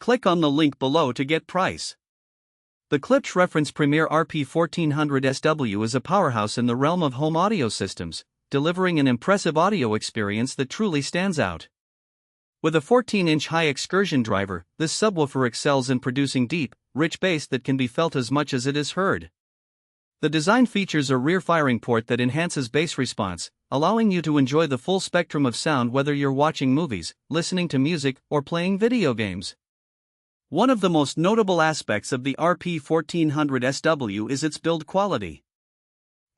Click on the link below to get price. The Klipsch Reference Premiere RP-1400SW is a powerhouse in the realm of home audio systems, delivering an impressive audio experience that truly stands out. With a 14-inch high excursion driver, this subwoofer excels in producing deep, rich bass that can be felt as much as it is heard. The design features a rear firing port that enhances bass response, allowing you to enjoy the full spectrum of sound whether you're watching movies, listening to music, or playing video games. One of the most notable aspects of the RP-1400SW is its build quality.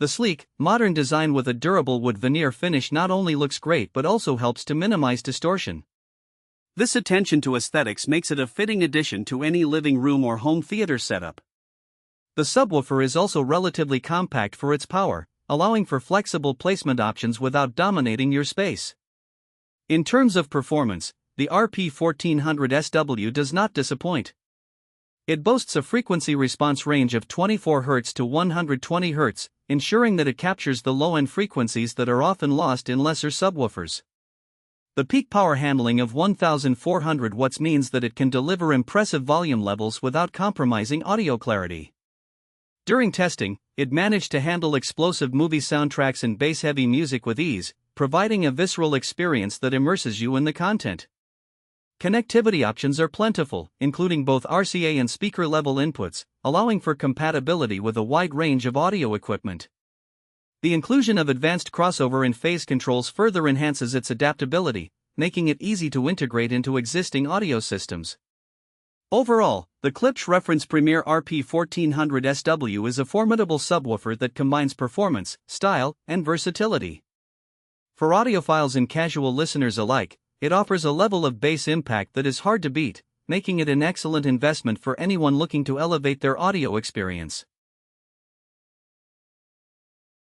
The sleek, modern design with a durable wood veneer finish not only looks great but also helps to minimize distortion. This attention to aesthetics makes it a fitting addition to any living room or home theater setup. The subwoofer is also relatively compact for its power, allowing for flexible placement options without dominating your space. In terms of performance, the RP-1400SW does not disappoint. It boasts a frequency response range of 24 Hz to 120 Hz, ensuring that it captures the low-end frequencies that are often lost in lesser subwoofers. The peak power handling of 1400 watts means that it can deliver impressive volume levels without compromising audio clarity. During testing, it managed to handle explosive movie soundtracks and bass-heavy music with ease, providing a visceral experience that immerses you in the content. Connectivity options are plentiful, including both RCA and speaker-level inputs, allowing for compatibility with a wide range of audio equipment. The inclusion of advanced crossover and phase controls further enhances its adaptability, making it easy to integrate into existing audio systems. Overall, the Klipsch Reference Premiere RP-1400SW is a formidable subwoofer that combines performance, style, and versatility. For audiophiles and casual listeners alike, it offers a level of bass impact that is hard to beat, making it an excellent investment for anyone looking to elevate their audio experience.